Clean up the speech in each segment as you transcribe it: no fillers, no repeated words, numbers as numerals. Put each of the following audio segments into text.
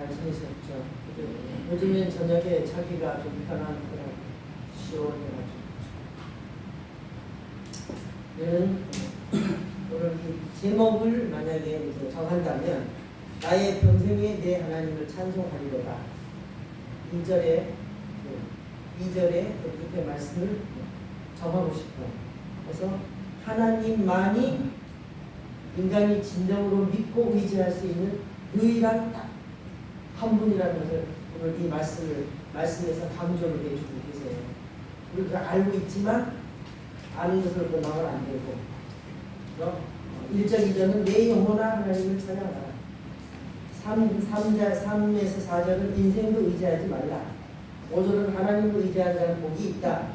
잘 지내셨죠? 요즘엔 저녁에 자기가 좀 편한 그런 시원해가지고. 오늘 이 제목을 만약에 이제 정한다면 나의 평생에 내 하나님을 찬송하리로다. 2절에 그 밑에 말씀을 정하고 싶어요. 그래서 하나님만이 인간이 진정으로 믿고 의지할 수 있는 유일한 딱 한 분이라는 것을 오늘 이 말씀에서 강조를 해주고 계세요. 우리가 알고 있지만 아는 것을 건너면 안 되고, 1절 2절은 내 영혼아 하나님을 찬양하라. 3에서 4절은 인생도 의지하지 말라. 5절은 하나님을 의지하는 자는 복이 있다.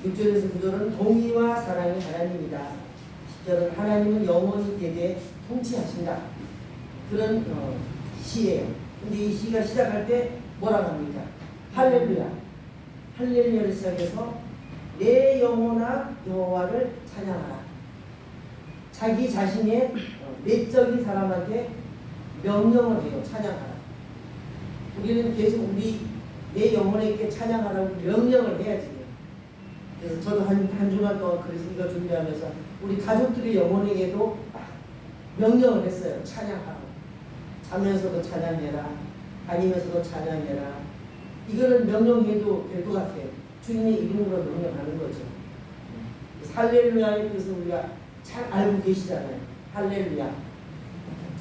6절에서 9절은 공의와 사랑이 하나님이다. 10절은 하나님은 영원히 되게 통치하신다. 그런 시예요. 근데 이 시가 시작할 때 뭐라고 합니까? 할렐루야. 할렐루야를 시작해서 내 영혼아 여호와를 찬양하라. 자기 자신의 내적인 사람한테 명령을 해요. 찬양하라. 우리는 계속 내 영혼에게 찬양하라고 명령을 해야지. 그래서 저도 한 주간 동안 그래서 이거 준비하면서 우리 가족들의 영혼에게도 명령을 했어요. 찬양하라고. 자면서도 찬양해라. 다니면서도 찬양해라. 이거는 명령해도 될 것 같아요. 주님의 이름으로 명령하는 거죠. 할렐루야의 뜻은 우리가 잘 알고 계시잖아요. 할렐루야.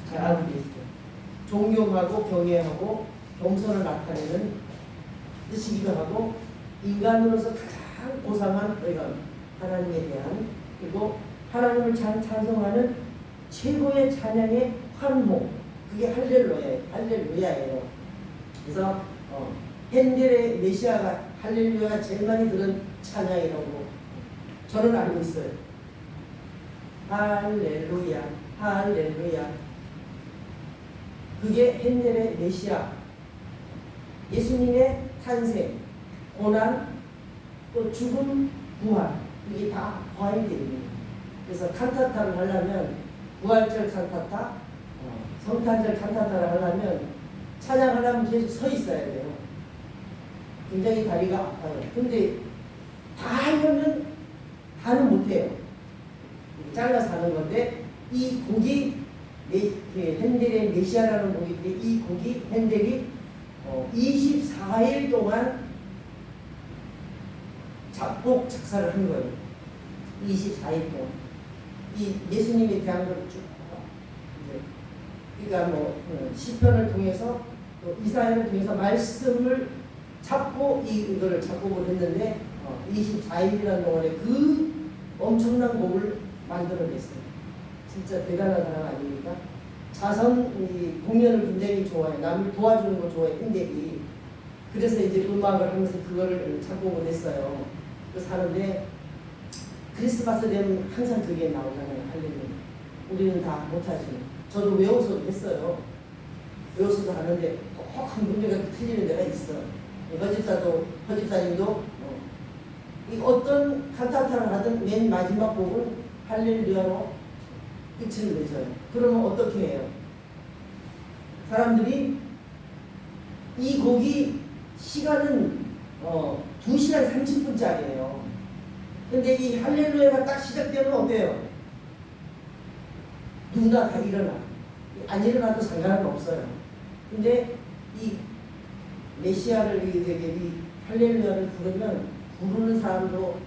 잘 알고 계시죠. 존경하고 경외하고 겸손을 나타내는 뜻이기도 하고, 인간으로서 가장 고상한 의감, 하나님에 대한, 그리고 하나님을 찬송하는 최고의 찬양의 환호, 그게 할렐루야예요. 그래서 헨델의 메시아가 할렐루야가 제일 많이 들은 찬양이라고 저는 알고 있어요. 할렐루야, 할렐루야. 그게 헨델의 메시아, 예수님의 탄생, 고난, 또 죽음, 부활, 이게 다 포함이 됩니다. 그래서 칸타타를 하려면 부활절 칸타타, 성탄절 칸타타를 하려면 찬양하려면 계속 서 있어야 돼요. 굉장히 다리가 아파요. 근데 다 하려면 다는 못해요. 잘라서 하는 건데, 이 곡이 헨델의 메시아라는 곡인데, 이 곡이 헨델이 24일 동안 작곡 작사를 한 거예요. 24일 동안 이 예수님에 대한 걸 쭉, 그러니까 시편을 통해서 또 이사야를 통해서 말씀을 잡고 이거를 작곡을 했는데 24일이라는 동안에 그 엄청난 곡을 만들어냈어요. 진짜 대단한 사람 아닙니까? 자선 공연을 굉장히 좋아해. 남을 도와주는 거 좋아해. 헨델이. 그래서 이제 음악을 하면서 그거를 작곡을 했어요. 그래서 하는데 크리스마스 되면 항상 그게 나오잖아요. 할렐루야. 우리는 다 못하지. 저도 외워서도 했어요. 외워서도 하는데 꼭 한 문제가 틀리는 데가 있어. 허집사님도 이 어떤 칸타타를 하든 맨 마지막 곡은 할렐루야로 끝을 맺어요. 그러면 어떻게 해요? 사람들이 이 곡이 시간은 2시간 30분짜리예요. 근데 이 할렐루야가 딱 시작되면 어때요? 누구나 다 일어나. 안 일어나도 상관은 없어요. 근데 이 메시아를 이 할렐루야를 부르면 부르는 사람도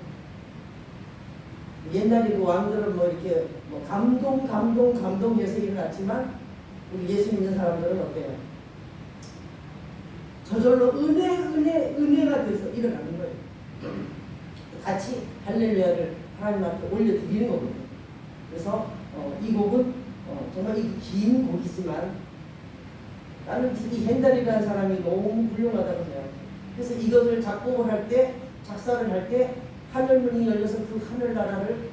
옛날에 그 왕들은 이렇게 감동해서 일어났지만 우리 예수 믿는 사람들은 어때요? 저절로 은혜가 돼서 일어나는 거예요. 같이 할렐루야를 하나님 앞에 올려드리는 거거든요. 그래서 이 곡은 정말 긴 곡이지만 나는 이 헨델이라는 사람이 너무 훌륭하다고 생각해요. 그래서 이것을 작곡을 할 때, 작사를 할 때 하늘문이 열려서 그 하늘나라를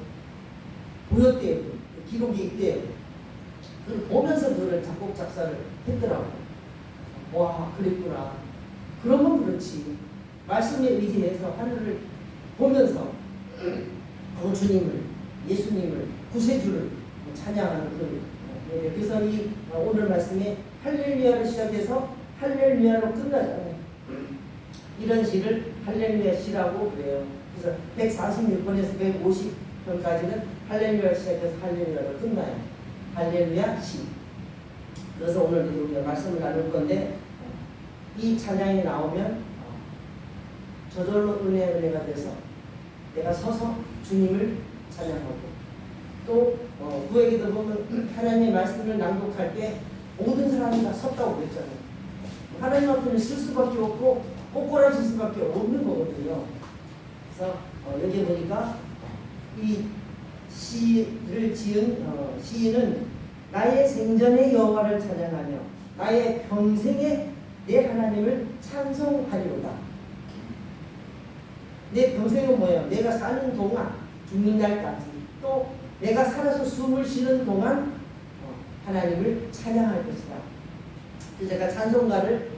보였대요. 그 기록이 있대요. 그걸 보면서 그걸 작곡 작사를 했더라고요. 와, 그랬구나. 그러면 그렇지. 말씀에 의지해서 하늘을 보면서 주님을, 예수님을, 구세주를 찬양하는 그래서 이 오늘 말씀에 할렐루야를 시작해서 할렐루야로 끝나잖아요. 이런 시를 할렐루야 시라고 그래요. 그래서 146번에서 150번까지는 할렐루야 시작해서 할렐루야로 끝나요. 할렐루야 시. 그래서 오늘 우리가 말씀을 나눌 건데, 이 찬양이 나오면 저절로 은혜가 돼서 내가 서서 주님을 찬양하고, 또 구약에도 보면 하나님의 말씀을 낭독할 때 모든 사람이 다 섰다고 그랬잖아요. 하나님 앞에는 쓸 수밖에 없고 꼬꼬라질 수밖에 없는 거거든요. 그래서 여기 보니까 이 시를 지은 시인은 나의 생전의 여호와를 찬양하며 나의 평생에 내 하나님을 찬송하리로다. 내 평생은 뭐예요? 내가 사는 동안, 죽는 날까지, 또 내가 살아서 숨을 쉬는 동안 하나님을 찬양할 것이다. 그래서 제가 찬송가를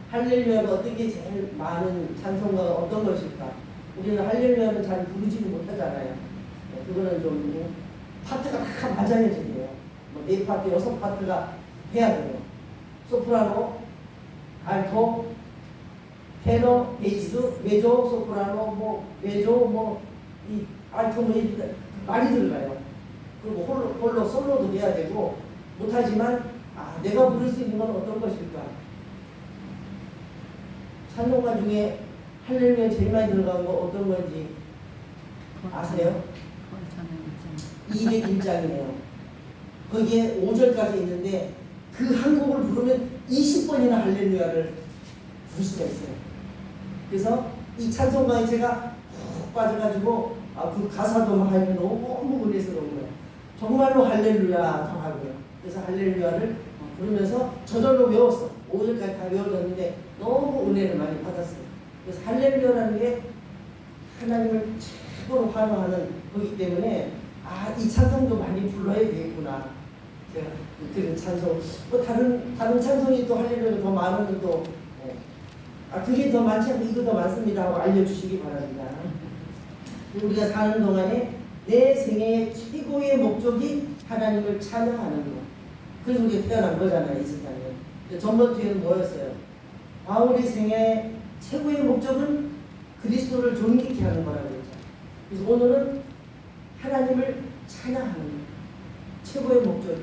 할렐루야가 어떻게 제일 많은 찬송가가 어떤 것일까? 우리는 할렐루야는 잘 부르지는 못하잖아요. 그거는 좀 파트가 다 맞아야지 돼요. 뭐 4파트, 6파트가 해야 돼요. 소프라노, 알토, 테너, 베이스, 메조, 소프라노, 메조, 이 알토 많이 들어가요. 그리고 홀로 솔로도 해야 되고, 못하지만 내가 부를 수 있는 건 어떤 것일까? 찬송가 중에 할렐루야 제일 많이 들어간 거 어떤 건지 아세요? 201장이네요. 거기에 5절까지 있는데 그 한 곡을 부르면 20번이나 할렐루야를 부를 수가 있어요. 그래서 이 찬송가에 제가 푹 빠져가지고 그 가사도 막 하면 너무 은혜스러운 거예요. 정말로 할렐루야 더 하고요. 그래서 할렐루야를 부르면서 저절로 외웠어. 5절까지 다 외워졌는데 너무 은혜를 많이 받았어요. 그래서 할렐루야라는 게 하나님을 최고로 환호하는 거기 때문에 이 찬송도 많이 불러야 되겠구나. 제가 그 찬송, 다른 찬송이 또 할렐루야가 더 많으면 또 그게 더 많지 않고 이거 더 많습니다 하고 알려주시기 바랍니다. 우리가 사는 동안에 내 생애의 최고의 목적이 하나님을 찬양하는 것. 그래서 우리가 태어난 거잖아요, 이 세상에. 전번주에는 뭐였어요? 바울의 생애의 최고의 목적은 그리스도를 존귀케 하는 거라고 했죠. 그래서 오늘은 하나님을 찬양하는 것. 최고의 목적.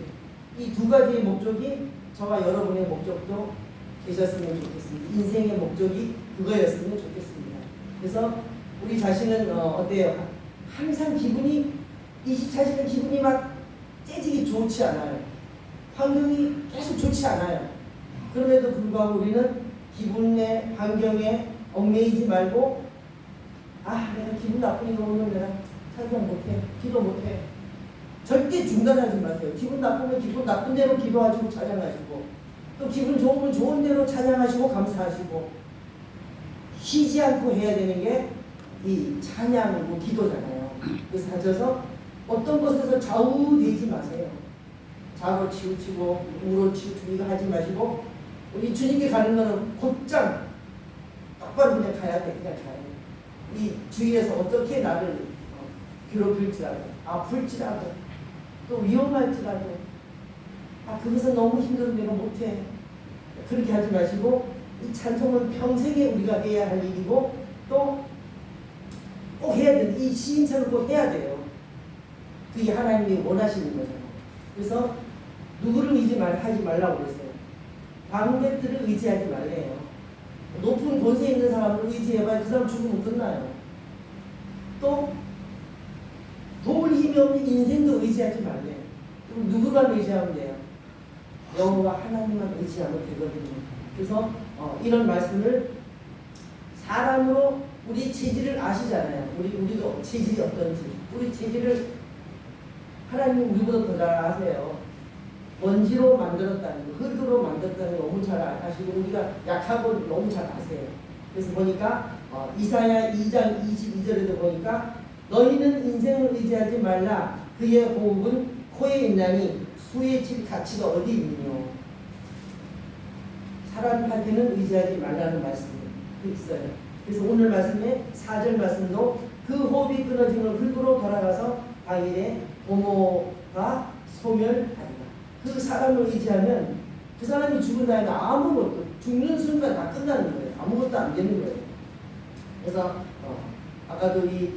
이 두 가지의 목적이 저와 여러분의 목적도 되셨으면 좋겠습니다. 인생의 목적이 그거였으면 좋겠습니다. 그래서 우리 자신은 어때요? 항상 기분이 24시간 기분이 막 째지기 좋지 않아요. 환경이 계속 좋지 않아요. 그럼에도 불구하고 우리는 기분에 환경에 얽매이지 말고 내가 기분 나쁘니까 오늘 내가 찬송 못해, 기도 못해. 절대 중단하지 마세요. 기분 나쁘면 기분 나쁜 대로 기도하시고 찬양하시고, 또 기분 좋으면 좋은 대로 찬양하시고 감사하시고, 쉬지 않고 해야 되는 게 이 찬양이고 기도잖아요. 그래서 하셔서 어떤 것에서 좌우되지 마세요. 좌우로 치우치고 우로 치우치고 이거 하지 마시고, 우리 주님께 가는 거는 곧장 똑바로 그냥 가야 돼. 그냥 가야 돼. 이 주위에서 어떻게 나를 괴롭힐지라도, 아플지라도, 또 위험할지라도, 그것은 너무 힘들어 내가 못해. 그렇게 하지 마시고, 이 찬송은 평생에 우리가 해야 할 일이고, 또 꼭 해야 돼. 이 시인처럼 꼭 해야 돼요. 그게 하나님이 원하시는 거잖아요. 그래서 누구를 하지 말라고 그랬어요. 방백들을 의지하지 말래요. 높은 권세 있는 사람을 의지해봐야 그 사람 죽으면 끝나요. 또 도울 힘이 없는 인생도 의지하지 말래요. 그럼 누구만 의지하면 돼요? 여호와 하나님만 의지하면 되거든요. 그래서 이런 말씀을 사람으로 우리 체질을 아시잖아요. 우리도 체질이 어떤지. 우리 체질을 하나님 우리보다 더 잘 아세요. 먼지로 만들었다는 거, 흙으로 만들었다는 거 너무 잘 아시고, 우리가 약하고 너무 잘 아세요. 그래서 보니까 이사야 2장 22절에도 보니까 너희는 인생을 의지하지 말라. 그의 호흡은 코에 있나니 수에 칠 가치가 어디 있느뇨. 사람한테는 의지하지 말라는 말씀이 있어요. 그래서 오늘 말씀에 4절 말씀도 그 호흡이 끊어지면 흙으로 돌아가서 당일에 고모가 소멸하리라. 그 사람을 의지하면 그 사람이 죽은 다음에 아무것도 죽는 순간 다 끝나는 거예요. 아무것도 안 되는 거예요. 그래서 아까도 우리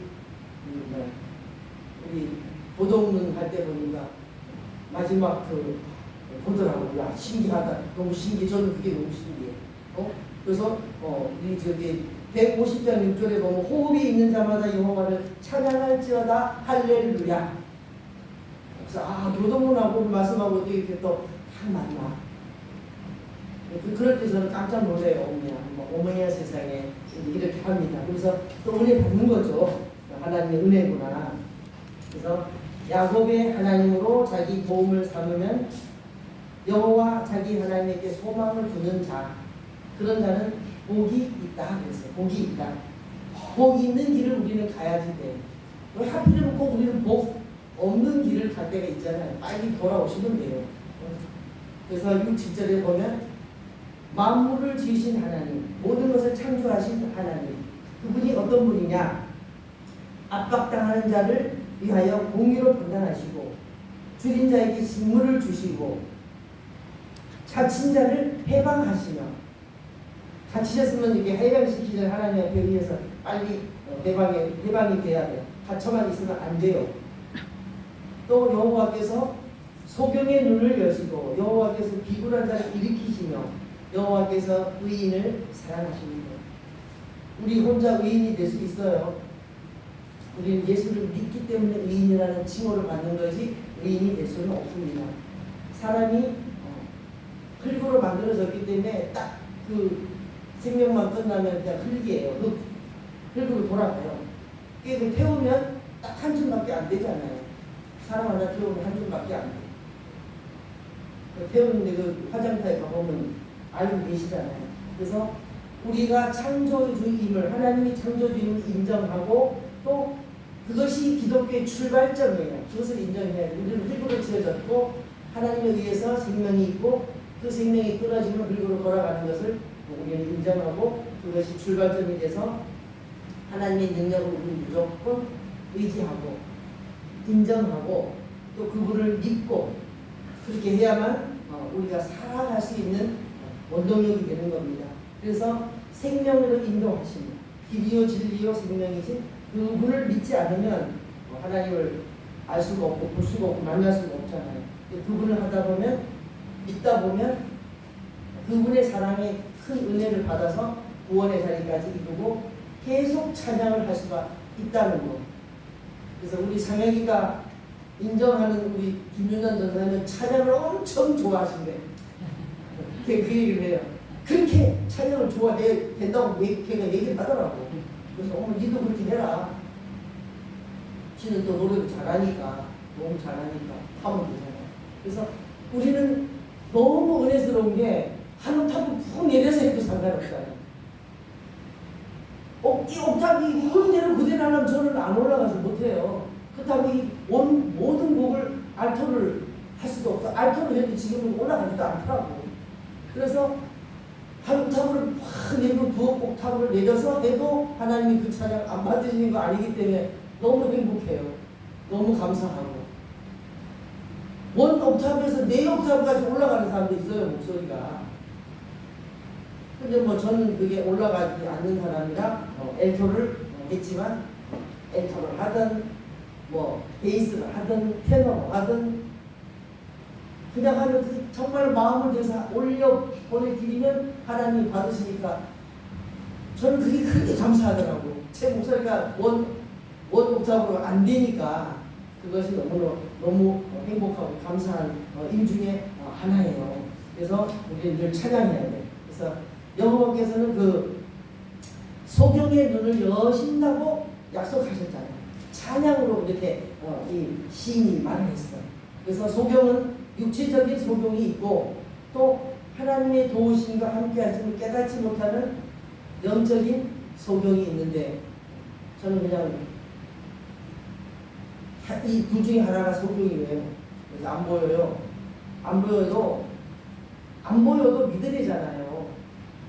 도덕문 할 때 보니까 마지막 보더라고요. 야, 신기하다. 너무 신기해. 저는 그게 너무 신기해. 그래서 이 저기 150장 6절에 보면 호흡이 있는 자마다 여호와를 찬양할지어다 할렐루야. 그래서 교동문하고 말씀하고 이렇게 또 맞나. 그럴 때 저는 깜짝 놀래요. 어머니야 세상에 이렇게 합니다. 그래서 또 은혜 받는 거죠. 하나님의 은혜구나. 그래서 야곱의 하나님으로 자기 도움을 삼으면 여호와 자기 하나님에게 소망을 두는 자, 그런 자는 복이 있다. 그래서 복이 있다. 복 있는 길을 우리는 가야지 돼. 왜 하필이면 꼭 우리는 복 없는 길을 갈 때가 있잖아요. 빨리 돌아오시면 돼요. 그래서 6, 7절에 보면 만물을 지으신 하나님, 모든 것을 창조하신 하나님, 그분이 어떤 분이냐? 압박당하는 자를 위하여 공의로 판단하시고 줄인 자에게 식물을 주시고 갇힌 자를 해방하시며, 갇히셨으면 이게 해방시키는 하나님 앞에 의해서 빨리 해방이 돼야 돼요. 갇혀만 있으면 안 돼요. 또 여호와께서 소경의 눈을 여시고 여호와께서 비굴한 자를 일으키시며 여호와께서 의인을 사랑하십니다. 우리 혼자 의인이 될 수 있어요. 우리는 예수를 믿기 때문에 의인이라는 칭호를 받는 것이 의인이 될 수는 없습니다. 사람이 흙으로 만들어졌기 때문에 딱 그 생명만 끝나면 그냥 흙이에요. 흙으로 돌아가요. 그 태우면 딱 한 줌밖에 안 되잖아요. 사람 하나 태우면 한 줌밖에 안 돼. 태우는데 그 화장터에 가보면 알고 계시잖아요. 그래서 우리가 창조주임을, 하나님이 창조주임을 인정하고 또 그것이 기독교의 출발점이에요. 그것을 인정해야 돼요. 우리는 흙으로 지어졌고 하나님에 의해서 생명이 있고 그 생명이 끊어지면 흙으로 돌아가는 것을 우리는 인정하고 그것이 출발점이 돼서 하나님의 능력을 우리는 무조건 의지하고 인정하고 또 그분을 믿고 그렇게 해야만 우리가 살아갈 수 있는 원동력이 되는 겁니다. 그래서 생명으로 인도하십니다. 길이요 진리요 생명이신 그분을 믿지 않으면 하나님을 알 수가 없고 볼 수가 없고 만날 수가 없잖아요. 그분을 하다 보면 믿다 보면 그분의 사랑에 큰 은혜를 받아서 구원의 자리까지 이루고 계속 찬양을 할 수가 있다는 것. 그래서 우리 상혁이가 인정하는 우리 김윤환 전사는 찬양을 엄청 좋아하신대. 그 얘기를 해요. 그렇게 찬양을 좋아해야 된다고 걔가 얘기를 하더라고. 그래서 니도 그렇게 해라. 지는 또 노래도 잘하니까, 너무 잘하니까 하면 되잖아. 그래서 우리는 너무 은혜스러운 게 한 옥타브 푹 내려서 해도 상관없어요. 이 옥타브 그대로 하면 저는 안 올라가서 못해요. 그렇다고 모든 곡을 알토를 할 수도 없어. 알토를 해도 지금은 올라가지도 않더라고. 그래서 한 옥타브를 확 내리고 두 옥타브를 내려서 해도 하나님이 그 찬양 안 받으시는 거 아니기 때문에 너무 행복해요. 너무 감사하고. 원 옥타브에서 네 옥타브까지 올라가는 사람도 있어요, 목소리가. 근데 저는 그게 올라가지 않는 사람이라 엘토를 했지만 엘토를 하든 베이스를 하든 테너를 하든 그냥 하면 정말 마음을 내서 올려 보내드리면 하나님이 받으시니까 저는 그게 그렇게 감사하더라고요. 제 목소리가 원 옥타브로 안 되니까 그것이 너무 행복하고 감사한 일 중에 하나예요. 그래서 우리는 늘 찬양해야 돼요. 그래서 여호와께서는 그 소경의 눈을 여신다고 약속하셨잖아요. 찬양으로 이렇게 이 시인이 말을 했어요. 그래서 소경은 육체적인 소경이 있고 또 하나님의 도우심과 함께 하심을 깨닫지 못하는 영적인 소경이 있는데 저는 그냥 이 둘 중에 하나가 소경이에요. 그래서 안 보여요. 안 보여도 믿으래잖아요.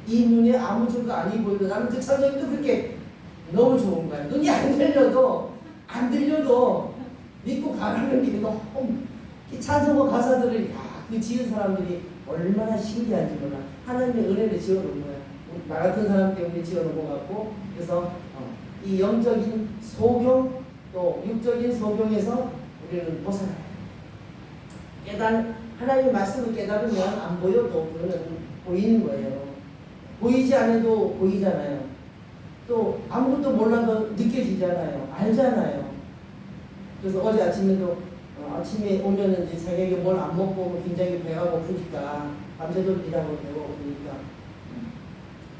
이 눈에 아무 줄도 아니 보이고 나는 그 찬양도 그렇게 너무 좋은 거예요. 눈이 안 들려도 믿고 가라는 게 너무 이 찬송가 가사들을 그 지은 사람들이 얼마나 신기한지 몰라. 하나님의 은혜를 지어놓은 거야. 나 같은 사람 때문에 지어놓은 것 같고. 그래서 이 영적인 소경 또 육적인 소경에서 우리는 벗어나요. 하나님의 말씀을 깨달으면 안 보여도 그거는 보이는 거예요. 보이지 않아도 보이잖아요. 또 아무것도 몰라도 느껴지잖아요. 알잖아요. 그래서 어제 아침에도 아침에 오면은 이제 자기에게 뭘 안 먹고 굉장히 배가 고프니까 밤새도록 일하고 배가 고프니까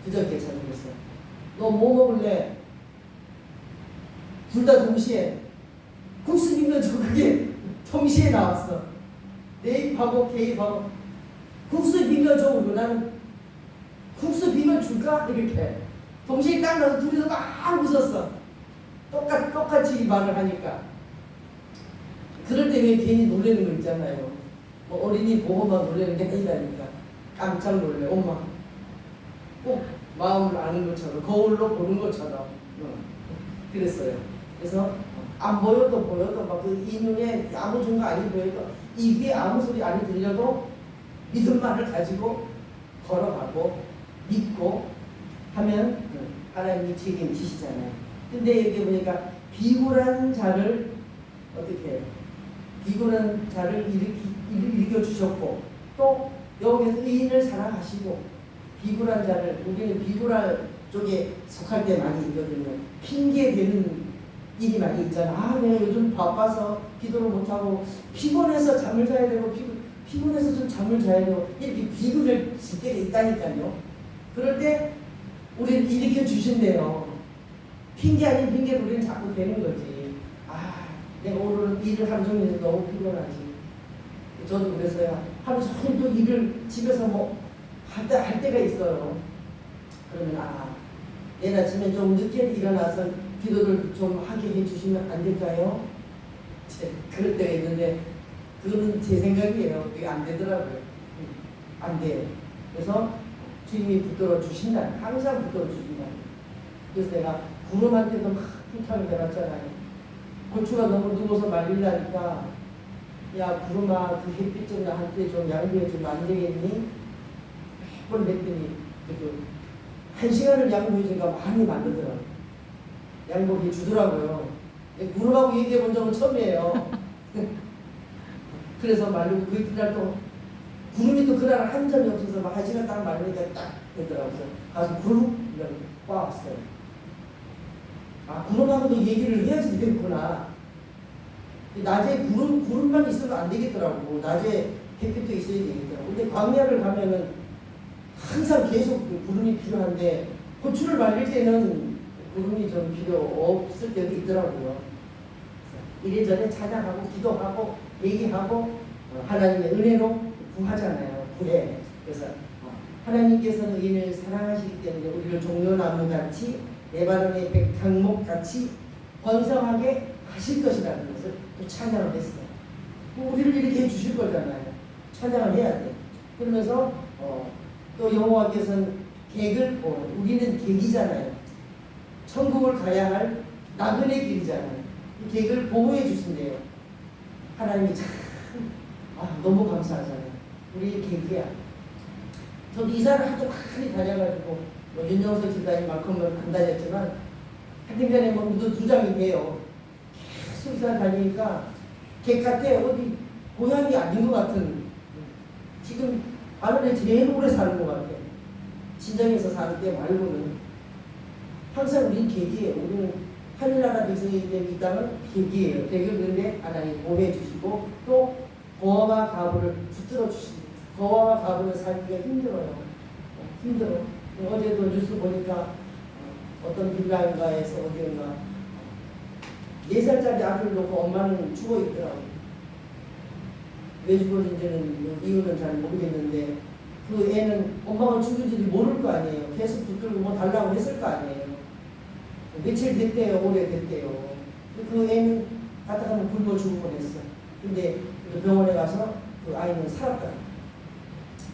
그저께 찾아냈어요. 너 뭐 먹을래? 둘 다 동시에 국수 비빔면 줘. 그게 동시에 나왔어. 네입하고 개입하고 국수 비빔면 줘. 그리고 나는 국수 비빔면 줄까? 이렇게 동시에 딱 나서 둘이서 막 웃었어. 똑같이 말을 하니까. 그럴 때 왜 괜히 놀라는 거 있잖아요. 뭐 어린이 보고만 놀라는 게 아니라니까. 깜짝 놀래. 엄마 꼭 마음을 아는 것처럼 거울로 보는 것처럼 그랬어요. 그래서 안 보여도 막 그 이 눈에 아무 증거 아니 보여도 이 귀에 아무 소리 아니 들려도 믿음만을 가지고 걸어가고 믿고 하면 하나님이 책임지시잖아요. 근데 여기 보니까 비굴한 자를 어떻게 해요? 비굴한 자를 일으켜 주셨고 또 여기서 의인을 살아가시고 비굴한 자를 우리는 비굴한 쪽에 속할 때 많이 있거든요. 핑계 대는 일이 많이 있잖아. 아, 내가 요즘 바빠서 기도를 못하고 피곤해서 잠을 자야 되고 피곤해서 좀 잠을 자야 되고 이렇게 비굴을 질 때가 있다니까요. 그럴 때 우리를 일으켜 주신대요. 핑계 아닌 핑계를 우리는 자꾸 대는 거지. 아, 내가 오늘 일을 하루 종일 해서 너무 피곤하지. 저도 그랬어요. 하루 종일 또 일을 집에서 뭐 할 때가 있어요. 그러면 내일 아침에 좀 늦게 일어나서 기도를 좀 하게 해주시면 안 될까요? 그럴 때가 있는데 그거는 제 생각이에요. 그게 안 되더라고요. 안 돼요. 그래서 주님이 붙들어 주신다. 항상 붙들어 주신다. 그래서 내가 구름한테도 막 부탁을 해봤잖아요. 고추가 너무 누워서 말리려니까 야 구름아 그 햇빛 좀 나한테 좀 양보해 주면 안 되겠니? 몇 번 냈더니 그래도 1시간을 양보해 주니까 많이 말르더라고요. 양보해 주더라고요. 구름하고 얘기해 본 적은 처음이에요. 그래서 말르고 그 이튿날 또 구름이 또 그날 한 점이 없어서 막 1시간 딱 말리니까 딱 되더라고요. 가서 구름? 이러고 꽉왔어요. 아 구름하고도 얘기를 해야지 되겠구나. 낮에 구름만 있으면 안 되겠더라고. 낮에 햇빛도 있어야 되겠더라고. 근데 광야를 가면은 항상 계속 구름이 필요한데 고추를 말릴 때는 구름이 좀 필요 없을 때도 있더라고요. 이래저래 찬양하고 기도하고 얘기하고 하나님의 은혜로 구하잖아요. 구해. 그래서 하나님께서는 의인을 사랑하시기 때문에 우리를 종려나무같이 레바논의 백향목같이 번성하게 하실 것이라는 것을 또 찬양을 했어요. 우리를 이렇게 해주실 거잖아요. 찬양을 해야 돼. 그러면서 또 여호와께서는 객을 우리는 객이잖아요. 천국을 가야 할 나그네 길이잖아요. 이 객을 보호해 주신대요. 하나님이 참 너무 감사하잖아요. 우리 객이야. 저도 이사를 하도 많이 다녀가지고 윤영석 집사님만큼은 안 다녔지만 하여튼간에 뭐 무도 2장이 돼요. 계속 이사 다니니까 객 같아. 어디 고향이 아닌 것 같은 지금 하늘에 제일 오래 사는 것 같아. 친정에서 사는 때 말고는 항상 우리는 객이에요. 우리는 하늘나라 백성이기 때문에 이 땅은 객이에요. 객을 그런데 하나님 보호해 주시고 또 거와 가부를 붙들어 주십니다. 거와 가부는 살기가 힘들어요. 힘들어. 어제도 뉴스 보니까 어떤 빌라인가에서 어디인가 4살짜리 아들을 놓고 엄마는 죽어 있더라고요. 왜 죽었는지는 이유는 잘 모르겠는데 그 애는 엄마가 죽은지도 모를 거 아니에요. 계속 붙들고 뭐 달라고 했을 거 아니에요. 며칠 됐대요. 오래 됐대요. 그 애는 갔다 가면 굶어 죽을 뻔했어. 근데 병원에 가서 그 아이는 살았다.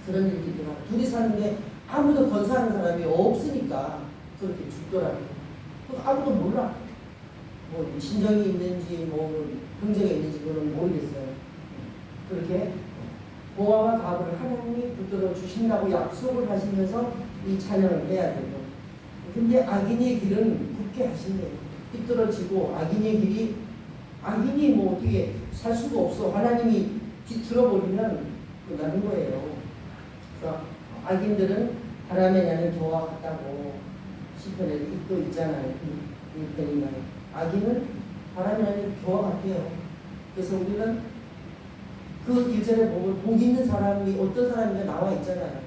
그런 일들이 있더라고요. 둘이 사는데 아무도 건사하는 사람이 없으니까 그렇게 죽더라고요. 아무도 몰라. 뭐 신정이 있는지 뭐 형제가 있는지 그건 모르겠어요. 그렇게 보화와 갑을 하나님이 붙들어 주신다고 약속을 하시면서 이 찬양을 해야 되고, 근데 악인의 길은 굳게 하신대요. 삐뚤어지고 악인의 길이, 악인이 뭐 어떻게 살 수가 없어. 하나님이 뒤틀어버리면 끝나는 거예요. 그래서 악인들은 바람에 나는 겨와 같다고 시편에도 또 있잖아요. 악인은 바람에 나는 겨와 같아요. 그래서 우리는 그 1절에 보면 복 있는 사람이 어떤 사람인가 나와 있잖아요.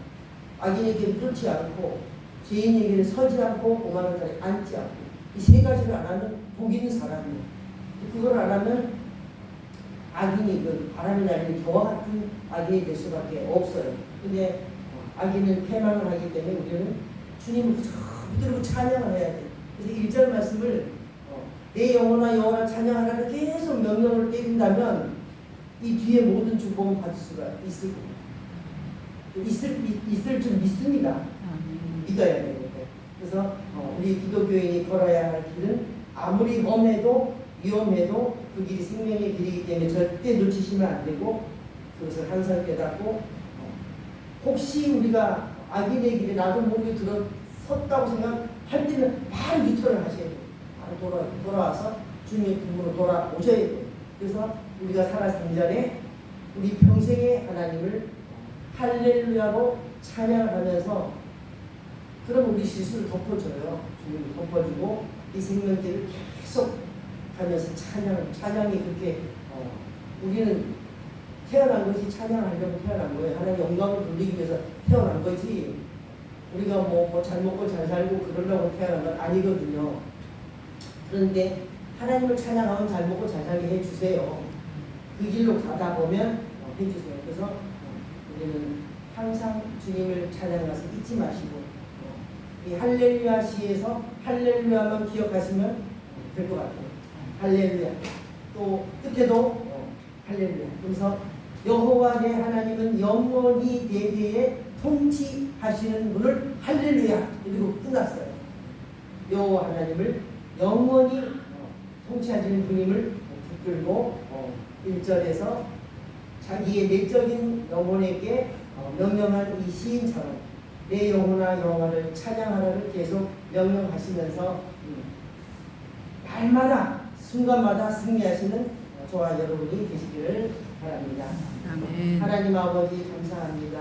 악인에게 그렇지 않고 죄인에게는 서지 않고 오만한 자리에 앉지 않고, 이 세 가지를 안 하면 복 있는 사람이에요. 그걸 안 하면 악인이 그 바람이 날리는 겨와 같은 악인이 될 수밖에 없어요. 근데 악인은 패망을 하기 때문에 우리는 주님을 붙들고 찬양을 해야 돼요. 그래서 1절 말씀을 내 영혼아 여호와를 찬양하라고 계속 명령을 때린다면 이 뒤에 모든 축복은 받을 수가 있을 줄 믿습니다. 믿어야 돼요. 그래서 우리 기독교인이 걸어야 할 길은 아무리 험해도 위험해도 그 길이 생명의 길이기 때문에 절대 놓치시면 안 되고, 그것을 항상 깨닫고, 혹시 우리가 악인의 길에 나도 모르게 들어섰다고 생각할 때는 바로 유턴을 하셔야 돼요. 바로 돌아와서 주님의 품으로 돌아오셔야 돼요. 그래서 우리가 살아가기 전에 우리 평생에 하나님을 할렐루야로 찬양을 하면서, 그럼 우리 실수를 덮어줘요. 주님이 덮어주고 이 생명길을 계속 가면서 찬양이 그렇게 우리는 태어난 것이 찬양하려고 태어난 거예요. 하나님 영광을 돌리기 위해서 태어난 거지, 우리가 뭐 잘 먹고 잘 살고 그러려고 태어난 건 아니거든요. 그런데 하나님을 찬양하면 잘 먹고 잘 살게 해주세요. 그 길로 가다 보면 해주세요. 그래서 우리는 항상 주님을 찬양해서 잊지 마시고, 이 할렐루야 시에서 할렐루야만 기억하시면 될 것 같아요. 할렐루야. 또 끝에도 할렐루야. 그래서 여호와 내 하나님은 영원히 대대에 통치하시는 분을 할렐루야 이러고 끝났어요. 여호와 하나님을 영원히 통치하시는 분임을 붙들고 1절에서 자기의 내적인 영혼에게 명령한 이 시인처럼 내 영혼아 여호와를 찬양하라를 계속 명령하시면서 날마다 순간마다 승리하시는 저와 여러분이 되시기를 바랍니다. 아멘. 하나님 아버지 감사합니다.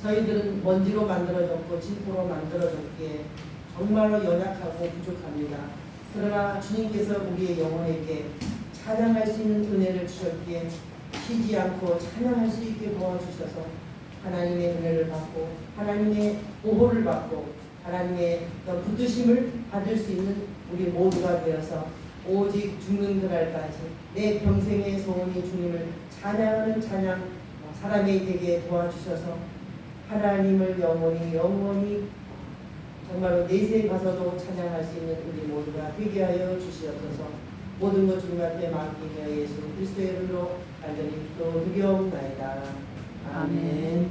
저희들은 먼지로 만들어졌고 진포로 만들어졌기에 정말로 연약하고 부족합니다. 그러나 주님께서 우리의 영혼에게 찬양할 수 있는 은혜를 주셨기에 쉬지 않고 찬양할 수 있게 도와주셔서 하나님의 은혜를 받고 하나님의 보호를 받고 하나님의 붙드심을 받을 수 있는 우리 모두가 되어서 오직 죽는 그날까지 내 평생의 소원이 주님을 찬양하는 찬양 사람이 되게 도와주셔서 하나님을 영원히 정말로 내세에 가서도 찬양할 수 있는 우리 모두가 되게 하여 주시옵소서. 모든 것 주님 앞에 맡기며 예수 그리스도의 이름으로 간절히 기도드리옵나이다. 아멘.